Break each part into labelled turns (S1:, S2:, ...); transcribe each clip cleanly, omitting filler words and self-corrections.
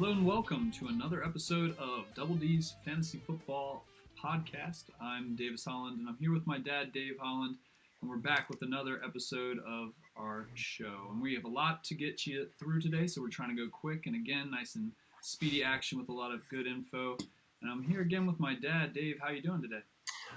S1: Hello and welcome to another episode of Double D's Fantasy Football Podcast. I'm Davis Holland and I'm here with my dad, Dave Holland, and we're back with another episode of our show. And we have a lot to get you through today, so we're trying to go quick and again, nice and speedy action with a lot of good info. And I'm here again with my dad, Dave. How you doing today?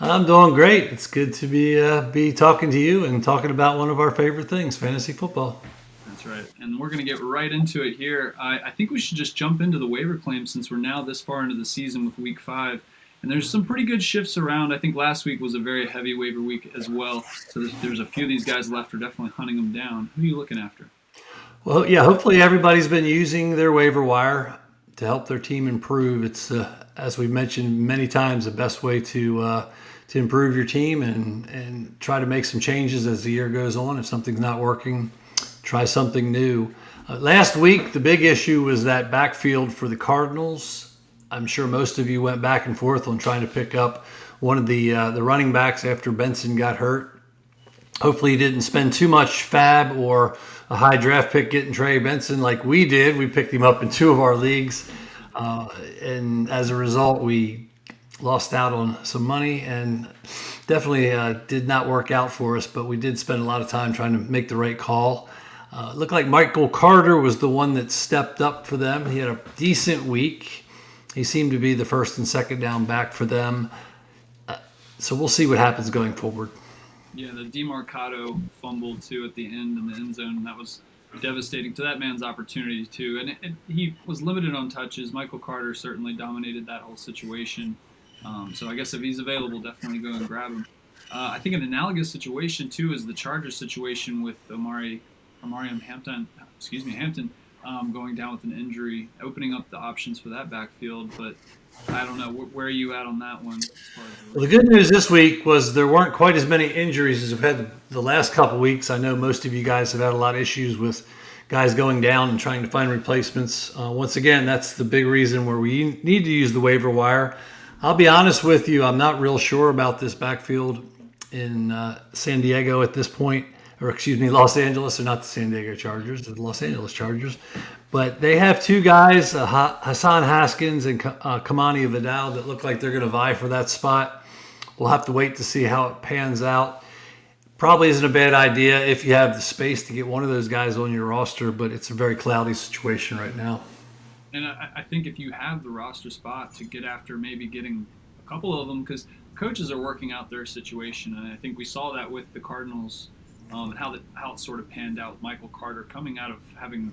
S2: I'm doing great. It's good to be talking to you and talking about one of our favorite things, fantasy football.
S1: That's right. And we're going to get right into it here. I think we should just jump into the waiver claims since we're now this far into the season with week 5. And there's some pretty good shifts around. I think last week was a very heavy waiver week as well. So there's a few of these guys left. We're definitely hunting them down. Who are you looking after?
S2: Well, yeah, hopefully everybody's been using their waiver wire to help their team improve. It's, as we've mentioned many times, the best way to improve your team and try to make some changes as the year goes on. If something's not working, try something new. Last week, the big issue was that backfield for the Cardinals. I'm sure most of you went back and forth on trying to pick up one of the running backs after Benson got hurt. Hopefully you didn't spend too much fab or a high draft pick getting Trey Benson like we did. We picked him up in 2 of our leagues. And as a result, we lost out on some money and definitely did not work out for us. But we did spend a lot of time trying to make the right call. It looked like Michael Carter was the one that stepped up for them. He had a decent week. He seemed to be the first and second down back for them. So we'll see what happens going forward.
S1: Yeah, the DeMarcado fumbled too at the end in the end zone. And that was devastating to that man's opportunity too. And he was limited on touches. Michael Carter certainly dominated that whole situation. So I guess if he's available, definitely go and grab him. I think an analogous situation too is the Chargers situation with Hampton going down with an injury, opening up the options for that backfield. But I don't know. Where are you at on that one?
S2: Well, the good news this week was there weren't quite as many injuries as we've had the last couple of weeks. I know most of you guys have had a lot of issues with guys going down and trying to find replacements. Once again, that's the big reason where we need to use the waiver wire. I'll be honest with you, I'm not real sure about this backfield in San Diego at this point. Los Angeles. They're not the San Diego Chargers. They're the Los Angeles Chargers. But they have 2 guys, Hassan Haskins and Kamani Vidal, that look like they're going to vie for that spot. We'll have to wait to see how it pans out. Probably isn't a bad idea if you have the space to get one of those guys on your roster, but it's a very cloudy situation right now.
S1: And I think if you have the roster spot to get after maybe getting a couple of them, because coaches are working out their situation. And I think we saw that with the Cardinals. And how it sort of panned out with Michael Carter coming out of having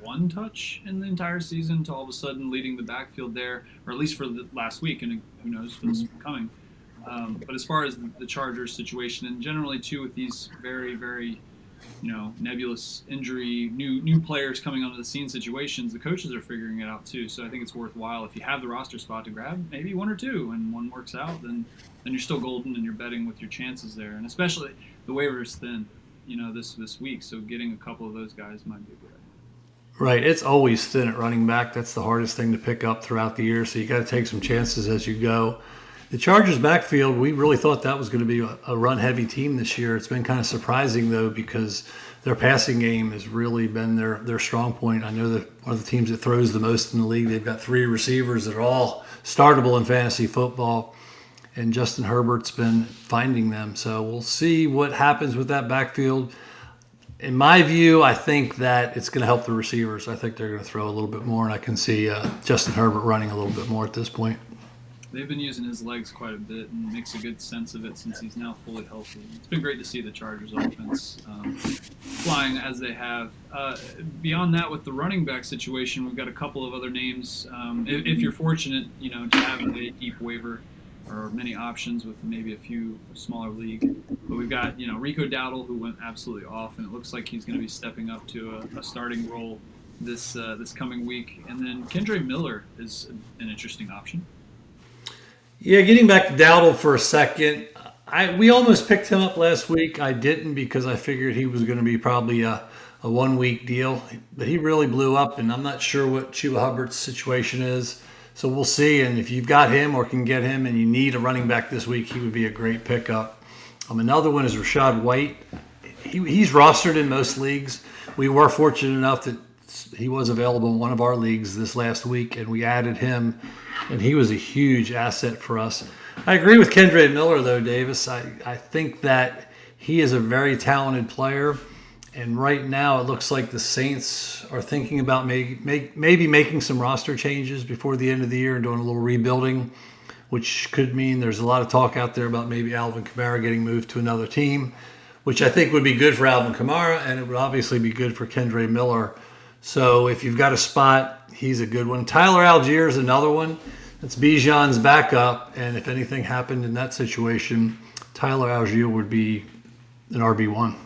S1: 1 touch in the entire season to all of a sudden leading the backfield there, or at least for the last week, and who knows for this coming. But as far as the Chargers situation, and generally too with these very, very, nebulous injury, new players coming onto the scene situations, the coaches are figuring it out too. So I think it's worthwhile if you have the roster spot to grab maybe 1 or 2, and one works out, then you're still golden and you're betting with your chances there. And especially the waiver is thin, this week. So getting a couple of those guys might be a good idea.
S2: Right. It's always thin at running back. That's the hardest thing to pick up throughout the year. So you got to take some chances as you go. The Chargers backfield, we really thought that was going to be a run-heavy team this year. It's been kind of surprising, though, because their passing game has really been their strong point. I know that one of the teams that throws the most in the league, they've got 3 receivers that are all startable in fantasy football, and Justin Herbert's been finding them. So we'll see what happens with that backfield. In my view, I think that it's going to help the receivers. I think they're going to throw a little bit more, and I can see Justin Herbert running a little bit more at this point.
S1: They've been using his legs quite a bit and makes a good sense of it since he's now fully healthy. It's been great to see the Chargers offense flying as they have. Beyond that, with the running back situation, we've got a couple of other names. If you're fortunate, to have a deep waiver or many options with maybe a few smaller league. But we've got, Rico Dowdle, who went absolutely off, and it looks like he's going to be stepping up to a starting role this coming week. And then Kendre Miller is an interesting option.
S2: Yeah, getting back to Dowdle for a second, we almost picked him up last week. I didn't because I figured he was going to be probably a 1-week deal, but he really blew up, and I'm not sure what Chuba Hubbard's situation is. So we'll see, and if you've got him or can get him and you need a running back this week, he would be a great pickup. Another one is Rachaad White. He's rostered in most leagues. We were fortunate enough he was available in one of our leagues this last week, and we added him, and he was a huge asset for us. I agree with Kendra Miller, though, Davis. I think that he is a very talented player, and right now it looks like the Saints are thinking about maybe making some roster changes before the end of the year and doing a little rebuilding, which could mean there's a lot of talk out there about maybe Alvin Kamara getting moved to another team, which I think would be good for Alvin Kamara, and it would obviously be good for Kendra Miller. So if you've got a spot, he's a good one. Tyler Algier is another one. That's Bijan's backup, and if anything happened in that situation, Tyler Algier would be an RB1.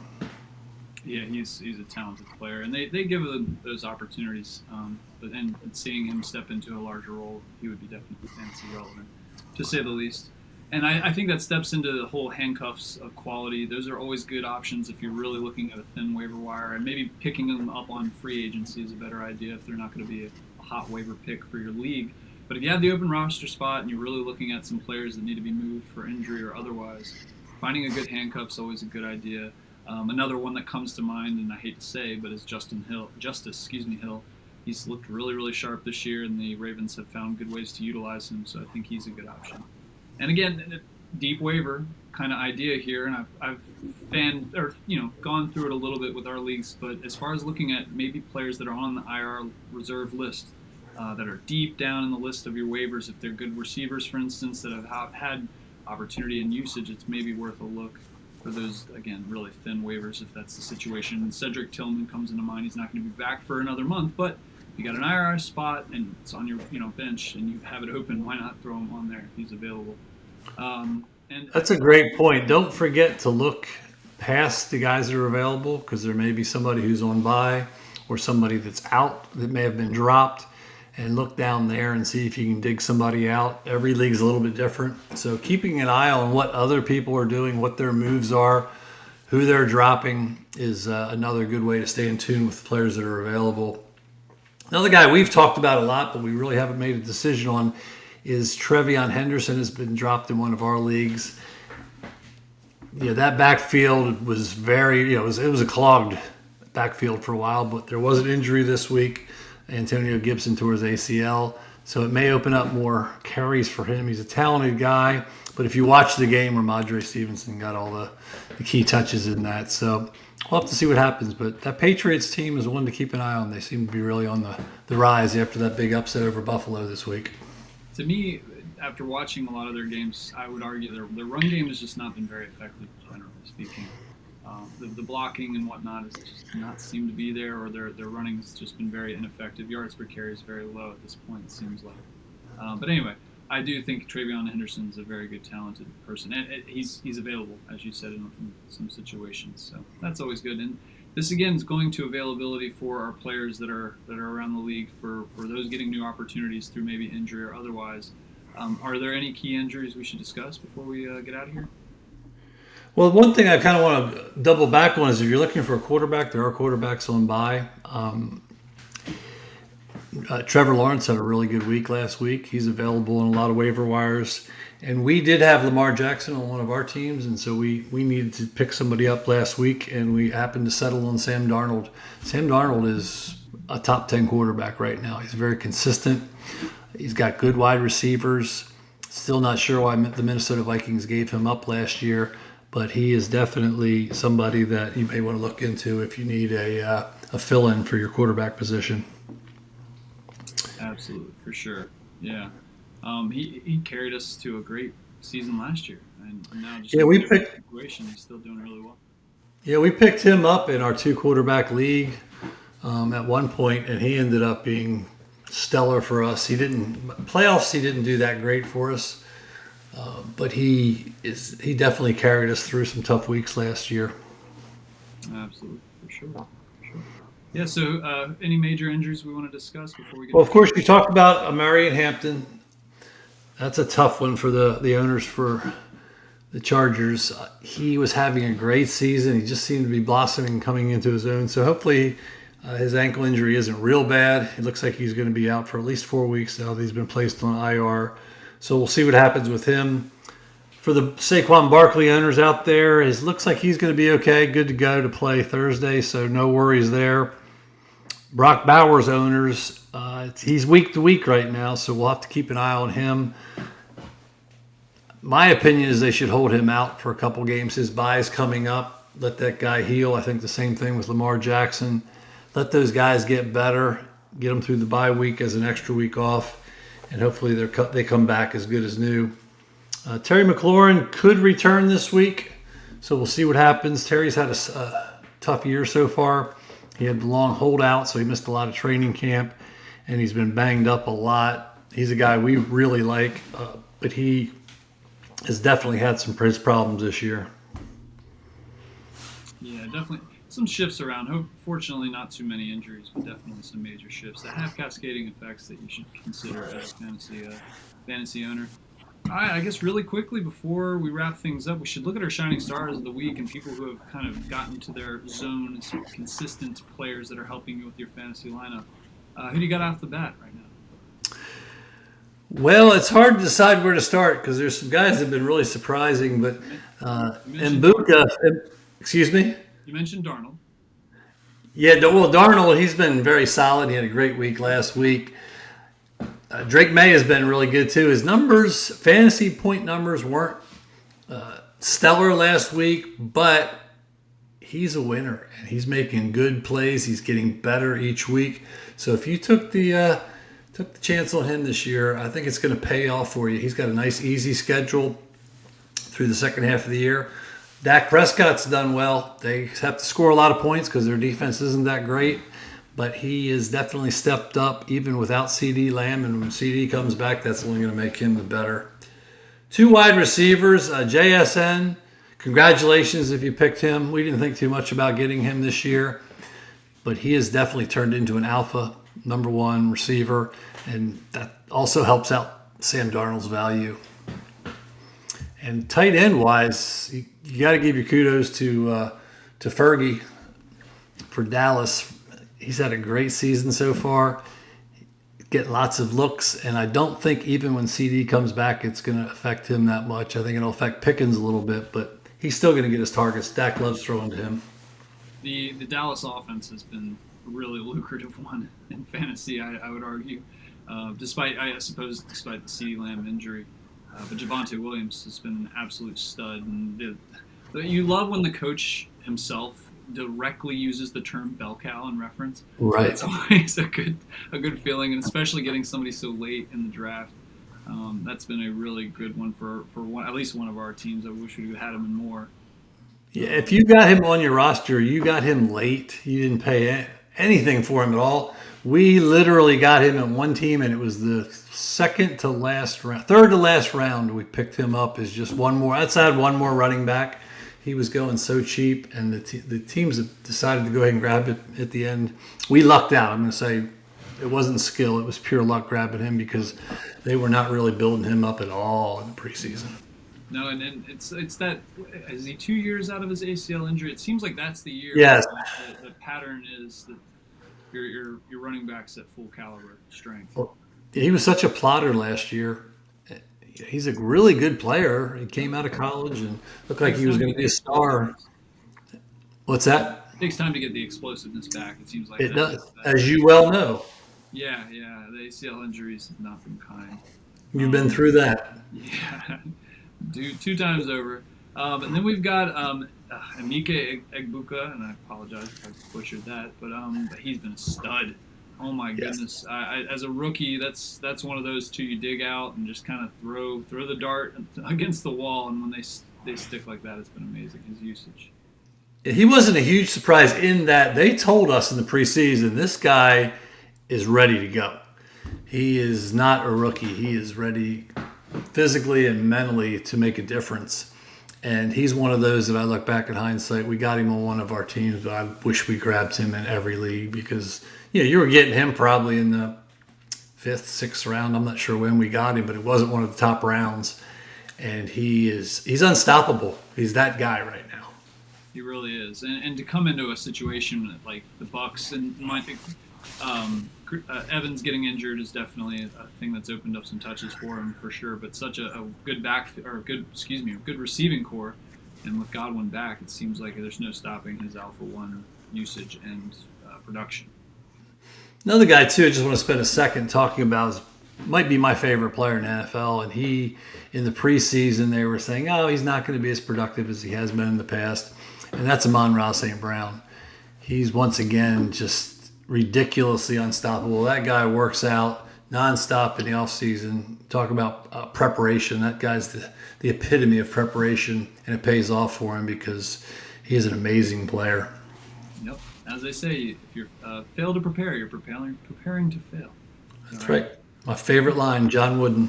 S1: Yeah, he's a talented player, and they give him those opportunities. And seeing him step into a larger role, he would be definitely fantasy relevant, to say the least. And I think that steps into the whole handcuffs of quality. Those are always good options if you're really looking at a thin waiver wire, and maybe picking them up on free agency is a better idea if they're not going to be a hot waiver pick for your league. But if you have the open roster spot and you're really looking at some players that need to be moved for injury or otherwise, finding a good handcuff is always a good idea. Another one that comes to mind, and I hate to say, but is Justice Hill. He's looked really, really sharp this year, and the Ravens have found good ways to utilize him, so I think he's a good option. And again, a deep waiver kind of idea here, and I've gone through it a little bit with our leagues, but as far as looking at maybe players that are on the IR reserve list, that are deep down in the list of your waivers, if they're good receivers, for instance, that have had opportunity and usage, it's maybe worth a look for those, again, really thin waivers if that's the situation. And Cedric Tillman comes into mind. He's not going to be back for another month, but if you got an IR spot and it's on your bench and you have it open, why not throw him on there if he's available?
S2: And that's a great point. Don't forget to look past the guys that are available, because there may be somebody who's on bye or somebody that's out that may have been dropped, and look down there and see if you can dig somebody out. Every league's a little bit different. So keeping an eye on what other people are doing, what their moves are, who they're dropping is another good way to stay in tune with the players that are available. Another guy we've talked about a lot, but we really haven't made a decision on, is Trevion Henderson. Has been dropped in one of our leagues. Yeah, that backfield was it was a clogged backfield for a while, but there was an injury this week. Antonio Gibson tore his ACL, so it may open up more carries for him. He's a talented guy, but if you watch the game, Ramondre Stevenson got all the key touches in that. So we'll have to see what happens, but that Patriots team is one to keep an eye on. They seem to be really on the rise after that big upset over Buffalo this week.
S1: To me, after watching a lot of their games, I would argue their run game has just not been very effective, generally speaking. The blocking and whatnot has just not seemed to be there, or their running has just been very ineffective. Yards per carry is very low at this point, it seems like. But anyway, I do think Trevion Henderson is a very good, talented person, and he's available, as you said, in some situations. So that's always good. And this again is going to availability for our players that are around the league, for those getting new opportunities through maybe injury or otherwise. Are there any key injuries we should discuss before we get out of here?
S2: Well, one thing I kind of want to double back on is if you're looking for a quarterback, there are quarterbacks on bye. Trevor Lawrence had a really good week last week. He's available in a lot of waiver wires. And we did have Lamar Jackson on one of our teams, and so we needed to pick somebody up last week, and we happened to settle on Sam Darnold. Sam Darnold is a top 10 quarterback right now. He's very consistent. He's got good wide receivers. Still not sure why the Minnesota Vikings gave him up last year, but he is definitely somebody that you may want to look into if you need a fill-in for your quarterback position.
S1: Absolutely, for sure. Yeah. He carried us to a great season last year, and now just in a situation, he's still doing really well.
S2: Yeah, we picked him up in our 2-quarterback league at one point, and he ended up being stellar for us. He didn't do that great for us, but he definitely carried us through some tough weeks last year.
S1: Absolutely, for sure. Yeah. So, any major injuries we want to discuss before we get?
S2: Well, of course, you talked about Marion Hampton. That's a tough one for the owners for the Chargers. He was having a great season. He just seemed to be blossoming, coming into his own. So hopefully his ankle injury isn't real bad. It looks like he's going to be out for at least 4 weeks now that he's been placed on IR. So we'll see what happens with him. For the Saquon Barkley owners out there, it looks like he's going to be okay, good to go to play Thursday, so no worries there. Brock Bowers owners, he's week to week right now, so we'll have to keep an eye on him. My opinion is they should hold him out for a couple games. His bye is coming up. Let that guy heal. I think the same thing with Lamar Jackson. Let those guys get better. Get them through the bye week as an extra week off, and hopefully they come back as good as new. Terry McLaurin could return this week, so we'll see what happens. Terry's had a tough year so far. He had the long holdout, so he missed a lot of training camp, and he's been banged up a lot. He's a guy we really like, but he has definitely had some problems this year.
S1: Yeah, definitely some shifts around. Fortunately, not too many injuries, but definitely some major shifts that have cascading effects that you should consider as a fantasy owner. All right, I guess really quickly before we wrap things up, we should look at our shining stars of the week and people who have kind of gotten to their zone and some consistent players that are helping you with your fantasy lineup. Who do you got off the bat right now?
S2: Well, it's hard to decide where to start because there's some guys that have been really surprising, but Mbuka, excuse me?
S1: You mentioned Darnold.
S2: Yeah, well, Darnold, he's been very solid. He had a great week last week. Drake May has been really good too. His numbers, fantasy point numbers, weren't stellar last week, but he's a winner and he's making good plays. He's getting better each week. So if you took the chance on him this year, I think it's going to pay off for you. He's got a nice, easy schedule through the second half of the year. Dak Prescott's done well. They have to score a lot of points because their defense isn't that great, but he has definitely stepped up even without CeeDee Lamb, and when CeeDee comes back, that's only going to make him the better. 2 wide receivers, JSN, congratulations if you picked him. We didn't think too much about getting him this year, but he has definitely turned into an alpha number 1 receiver, and that also helps out Sam Darnold's value. And tight end wise, you got to give your kudos to Fergie for Dallas. He's had a great season so far. Get lots of looks, and I don't think even when CD comes back, it's going to affect him that much. I think it'll affect Pickens a little bit, but he's still going to get his targets. Dak loves throwing to him.
S1: The Dallas offense has been a really lucrative one in fantasy, I would argue, despite the CeeDee Lamb injury. But Javonte Williams has been an absolute stud. And you love when the coach himself directly uses the term bell cow in reference.
S2: Right.
S1: It's always a good feeling, and especially getting somebody so late in the draft. That's been a really good one for at least one of our teams. I wish we had him in more.
S2: Yeah, if you got him on your roster, you got him late. You didn't pay anything for him at all. We literally got him in one team, and it was the third to last round. We picked him up as just one more. Outside one more running back. He was going so cheap, and the teams have decided to go ahead and grab it at the end. We lucked out. I'm going to say it wasn't skill. It was pure luck grabbing him because they were not really building him up at all in the preseason.
S1: No, and it's that, is he 2 years out of his ACL injury? It seems like that's the year.
S2: Yes.
S1: The pattern is that your running back's at full caliber strength.
S2: Well, he was such a plotter last year. He's a really good player. He came out of college and looked like he was going to be a star. What's that?
S1: It takes time to get the explosiveness back. It seems like
S2: it does, as you well know.
S1: Yeah. The ACL injuries have not been kind.
S2: You've been through that.
S1: Yeah, two times over. And then we've got Emeka Egbuka, and I apologize if I butchered that, but he's been a stud. Oh my goodness! As a rookie, that's one of those two you dig out and just kind of throw the dart against the wall, and when they stick like that, it's been amazing, his usage.
S2: He wasn't a huge surprise in that they told us in the preseason this guy is ready to go. He is not a rookie. He is ready physically and mentally to make a difference. And he's one of those that I look back in hindsight, we got him on one of our teams, but I wish we grabbed him in every league because you were getting him probably in the 5th, 6th round. I'm not sure when we got him, but it wasn't one of the top rounds. And he's unstoppable. He's that guy right now.
S1: He really is. And to come into a situation like the Bucs, and Evans getting injured is definitely a thing that's opened up some touches for him for sure. But such a good good receiving core, and with Godwin back, it seems like there's no stopping his Alpha 1 usage and production.
S2: Another guy too, I just want to spend a second talking about might be my favorite player in the NFL, and he in the preseason they were saying, oh, he's not going to be as productive as he has been in the past, and that's Amon-Ra St. Brown. He's once again just ridiculously unstoppable. That guy works out nonstop in the offseason. Talk about preparation. That guy's the epitome of preparation, and it pays off for him because he is an amazing player.
S1: Yep. As they say, if you fail to prepare, you're preparing to fail.
S2: That's right. My favorite line, John Wooden.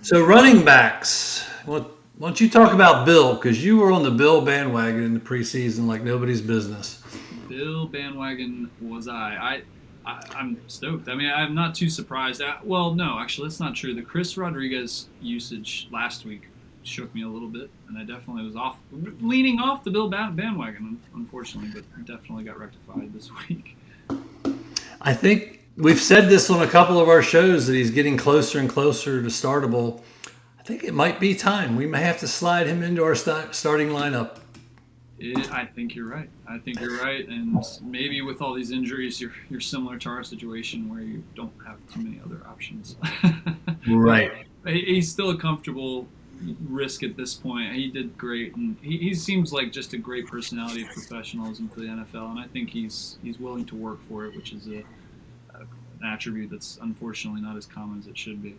S2: So running backs. Why don't you talk about Bill? Because you were on the Bill bandwagon in the preseason like nobody's business.
S1: Bill bandwagon was I'm stoked. I mean, I'm not too surprised. Well, no, actually, that's not true. The Chris Rodriguez usage last week shook me a little bit, and I definitely was leaning off the Bill bandwagon, unfortunately, but definitely got rectified this week.
S2: I think we've said this on a couple of our shows that he's getting closer and closer to startable. I think it might be time. We may have to slide him into our starting lineup.
S1: I think you're right. And maybe with all these injuries, you're similar to our situation where you don't have too many other options.
S2: Right.
S1: He's still a comfortable risk at this point. He did great, and he seems like just a great personality of professionalism for the NFL, and I think he's willing to work for it, which is an attribute that's unfortunately not as common as it should be.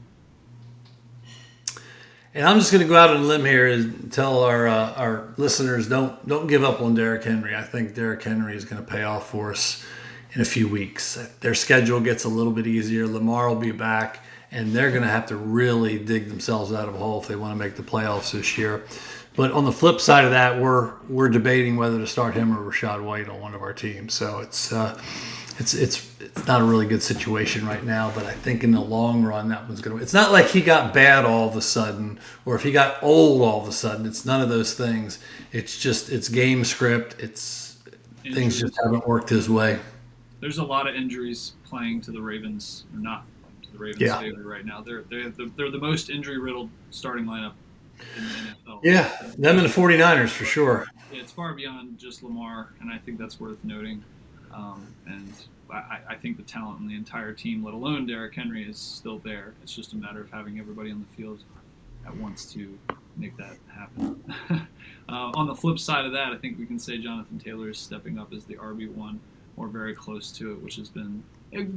S2: And I'm just going to go out on a limb here and tell our listeners don't give up on Derrick Henry. I think Derrick Henry is going to pay off for us in a few weeks. Their schedule gets a little bit easier. Lamar will be back, and they're going to have to really dig themselves out of a hole if they want to make the playoffs this year. But on the flip side of that, we're debating whether to start him or Rachaad White on one of our teams. So it's not a really good situation right now, but I think in the long run that one's going to. It's not like he got bad all of a sudden, or if he got old all of a sudden. It's none of those things. It's game script. Things just haven't worked his way.
S1: There's a lot of injuries playing to the Ravens, or not to the Ravens' favor right now. They're the most injury riddled starting lineup in the NFL.
S2: Yeah, them and the 49ers for sure.
S1: Yeah, it's far beyond just Lamar, and I think that's worth noting. And I think the talent in the entire team, let alone Derrick Henry, is still there. It's just a matter of having everybody on the field at once to make that happen. On the flip side of that, I think we can say Jonathan Taylor is stepping up as the RB1 or very close to it, which has been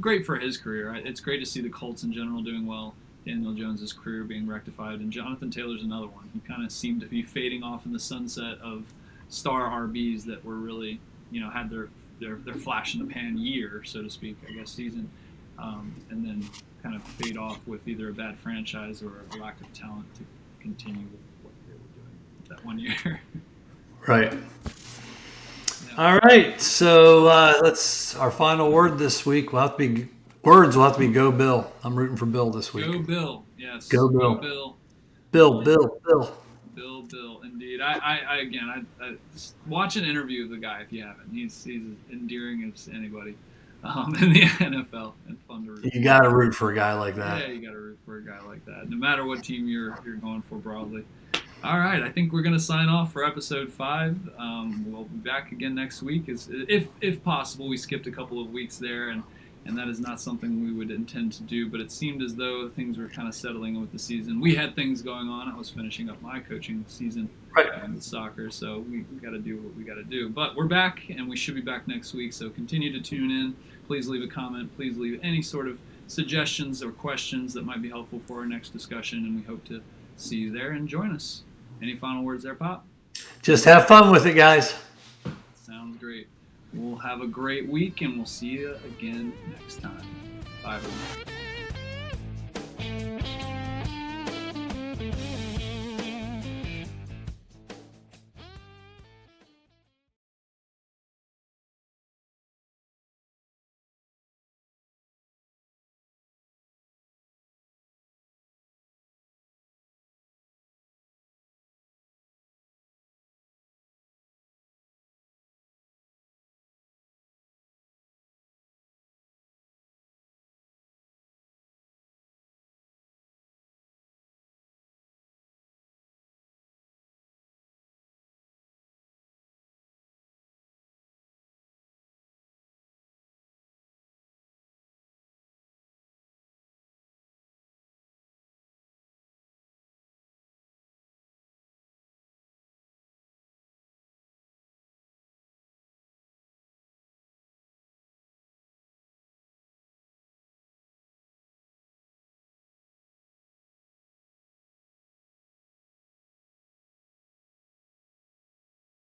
S1: great for his career. It's great to see the Colts in general doing well, Daniel Jones' career being rectified, and Jonathan Taylor's another one. He kind of seemed to be fading off in the sunset of star RBs that were really, had their flash in the pan year, so to speak, I guess, season, and then kind of fade off with either a bad franchise or a lack of talent to continue with what they were doing that 1 year.
S2: Right.
S1: Yeah.
S2: All right. So our final word this week will have to be Go Bill. I'm rooting for Bill this week.
S1: Go Bill. Yes.
S2: Go Bill.
S1: Bill. Indeed. I watch an interview of the guy if you haven't. He's as endearing as anybody in the NFL, and fun to root.
S2: You got to root for a guy like that.
S1: Yeah, you got to root for a guy like that, no matter what team you're going for broadly. All right, I think we're going to sign off for episode 5. We'll be back again next week, if possible. We skipped a couple of weeks there, and that is not something we would intend to do, but it seemed as though things were kind of settling with the season. We had things going on. I was finishing up my coaching season with soccer, so we got to do what we got to do. But we're back, and we should be back next week, so continue to tune in. Please leave a comment. Please leave any sort of suggestions or questions that might be helpful for our next discussion, and we hope to see you there and join us. Any final words there, Pop?
S2: Just have fun with it, guys.
S1: Sounds great. We'll have a great week, and we'll see you again next time. Bye, everyone.